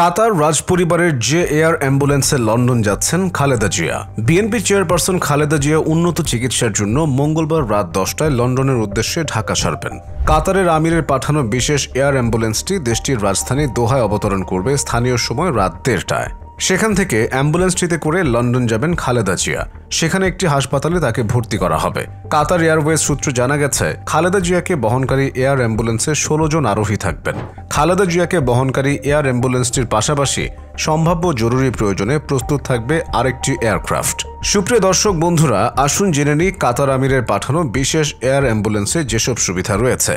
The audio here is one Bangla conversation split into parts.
কাতার রাজপরিবারের যে এয়ার অ্যাম্বুলেন্সে লন্ডন যাচ্ছেন খালেদা জিয়া। বিএনপি চেয়ারপারসন খালেদা জিয়া উন্নত চিকিৎসার জন্য মঙ্গলবার রাত 10টায় লন্ডনের উদ্দেশ্যে ঢাকা ছাড়বেন। কাতারের আমিরের পাঠানো বিশেষ এয়ার অ্যাম্বুলেন্সটি দেশটির রাজধানী দোহায় অবতরণ করবে স্থানীয় সময় রাত 1:30টায়। সেখান থেকে অ্যাম্বুলেন্সটিতে করে লন্ডন যাবেন খালেদা জিয়া। সেখানে একটি হাসপাতালে তাকে ভর্তি করা হবে। কাতার এয়ারওয়েজ সূত্রে জানা গেছে, খালেদা জিয়াকে বহনকারী এয়ার অ্যাম্বুলেন্সে 16 জন আরোহী থাকবেন। খালেদা জিয়াকে বহনকারী এয়ার অ্যাম্বুলেন্সটির পাশাপাশি সম্ভাব্য জরুরি প্রয়োজনে প্রস্তুত থাকবে আরেকটি এয়ারক্রাফট। সুপ্রিয় দর্শক বন্ধুরা, আসুন জেনে নিই কাতার আমিরের পাঠানো বিশেষ এয়ার অ্যাম্বুলেন্সে যেসব সুবিধা রয়েছে।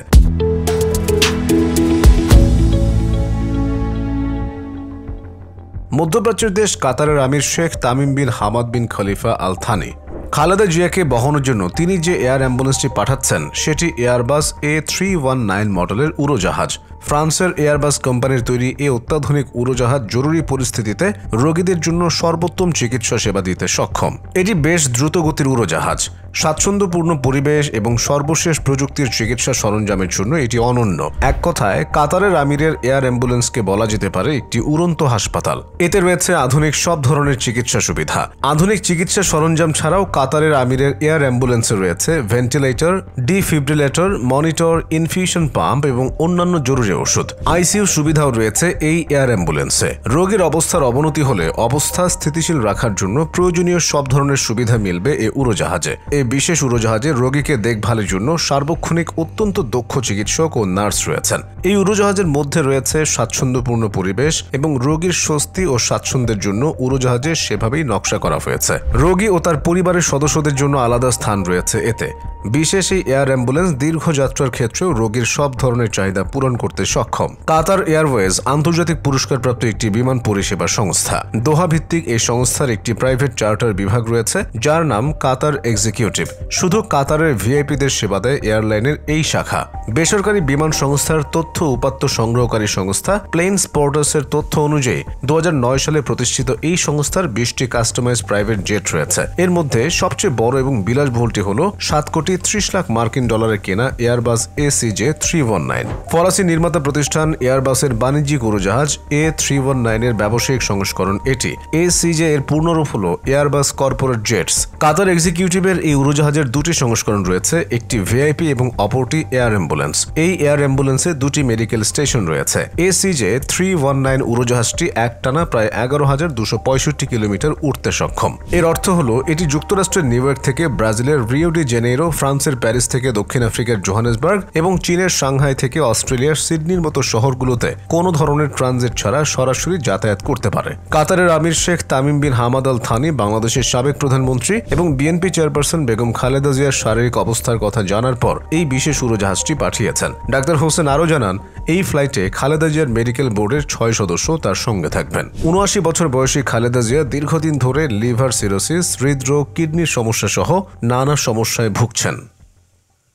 মধ্যপ্রাচ্যের দেশ কাতারের আমির Sheikh Tamim bin Hamad bin Khalifa Al Thani Khaleda জিয়াকে বহনের জন্য তিনি যে এয়ার অ্যাম্বুলেন্সটি পাঠাচ্ছেন সেটি এয়ারবাস A319 মডেলের উড়োজাহাজ। ফ্রান্সের এয়ারবাস কোম্পানির তৈরি এই অত্যাধুনিক উড়োজাহাজ জরুরি পরিস্থিতিতে রোগীদের জন্য সর্বোত্তম চিকিৎসা সেবা দিতে সক্ষম। এটি বেশ দ্রুতগতির উড়োজাহাজ, স্বাচ্ছন্দ্যপূর্ণ পরিবেশ এবং সর্বশেষ প্রযুক্তির চিকিৎসা সরঞ্জামের জন্য এটি অনন্য। এক কথায় কাতারের আমিরের এয়ার অ্যাম্বুলেন্সকে বলা যেতে পারে একটি উড়ন্ত হাসপাতাল। এতে রয়েছে আধুনিক সব ধরনের চিকিৎসা সুবিধা। আধুনিক চিকিৎসা সরঞ্জাম ছাড়াও কাতারের আমিরের এয়ার অ্যাম্বুলেন্সে রয়েছে ventilator, defibrillator, monitor, infusion pump এবং অন্যান্য জরুরি ওষুধ। আইসিইউ সুবিধাও রয়েছে এই এয়ার অ্যাম্বুলেন্সে। রোগীর অবস্থার অবনতি হলে অবস্থা স্থিতিশীল রাখার জন্য প্রয়োজনীয় সব ধরনের সুবিধা মিলবে এই উড়োজাহাজে। এই বিশেষ উড়োজাহাজে রোগীকে দেখভালের জন্য সার্বক্ষণিক অত্যন্ত দক্ষ চিকিৎসক ও নার্স রয়েছেন। এই উড়োজাহাজের মধ্যে রয়েছে স্বাচ্ছন্দ্যপূর্ণ পরিবেশ এবং রোগীর স্বস্তি ও স্বাচ্ছন্দ্যের জন্য উড়োজাহাজে সেভাবেই নকশা করা হয়েছে। রোগী ও তার পরিবারের সদস্যদের জন্য আলাদা স্থান রয়েছে এতে। বিশেষ এই এয়ার অ্যাম্বুলেন্স দীর্ঘযাত্রার ক্ষেত্রেও রোগীর সব ধরনের চাহিদা পূরণ করতে সক্ষম। কাতার এয়ারওয়েজ আন্তর্জাতিক পুরস্কারপ্রাপ্ত একটি বিমান পরিষেবা সংস্থা। দোহা ভিত্তিক এই সংস্থার একটি প্রাইভেট চার্টার বিভাগ রয়েছে যার নাম কাতার এক্সিকিউটিভ। শুধু কাতারের ভিআইপিদের সেবা দেয় এয়ারলাইনের এই শাখা। বেসরকারি বিমান সংস্থার তথ্য উপাত্ত সংগ্রহকারী সংস্থা প্লেনস পোর্টাসের তথ্য অনুযায়ী 2009 সালে প্রতিষ্ঠিত এই সংস্থার 20টি কাস্টমাইজ প্রাইভেট জেট রয়েছে। এর মধ্যে সবচেয়ে বড় এবং বিলাসবহুলটি হল $7,30,00,000 কেনা এয়ারবাস ACJ319। ফরাসি নির্মাতা প্রতিষ্ঠান এয়ারবাসের বাণিজ্যিক উড়োজাহাজ A319 এর ব্যবসায়িক সংস্করণ এটি। ACJ এর পূর্ণরূপ হল এয়ারবাস কর্পোরেট জেটস। কাতার এক্সিকিউটিভের এই উড়োজাহাজের দুটি সংস্করণ রয়েছে, একটি ভিআইপি এবং অপরটি এয়ার অ্যাম্বুলেন্স। এই এয়ার অ্যাম্বুলেন্সে দুটি মেডিকেল স্টেশন রয়েছে। ACJ319 উড়োজাহাজটি একটানা প্রায় 11,265 কিলোমিটার উঠতে সক্ষম। এর অর্থ হল এটি যুক্তরাষ্ট্রের নিউ ইয়র্ক থেকে ব্রাজিলের রিও ডি জেনেইরো, ফ্রান্সের প্যারিস থেকে দক্ষিণ আফ্রিকার জোহানেসবার্গ এবং চীনের সাংহাই থেকে অস্ট্রেলিয়ার সিডনির মতো শহরগুলোতে কোনো ধরনের ট্রানজিট ছাড়া সরাসরি যাতায়াত করতে পারে। কাতারের আমির Sheikh Tamim bin Hamad Al Thani বাংলাদেশের সাবেক প্রধানমন্ত্রী এবং বিএনপি চেয়ারপারসন বেগম খালেদা জিয়ার শারীরিক অবস্থার কথা জানার পর এই বিশেষ উড়োজাহাজটি পাঠিয়েছেন। ডাক্তার হোসেন আরও জানান, এই ফ্লাইটে খালেদা জিয়ার মেডিকেল বোর্ডের 6 সদস্য তার সঙ্গে থাকবেন। 79 বছর বয়সী খালেদা জিয়া দীর্ঘদিন ধরে লিভার সিরোসিস, হৃদরোগ, কিডনির সমস্যা সহ নানা সমস্যায় ভুগছেন।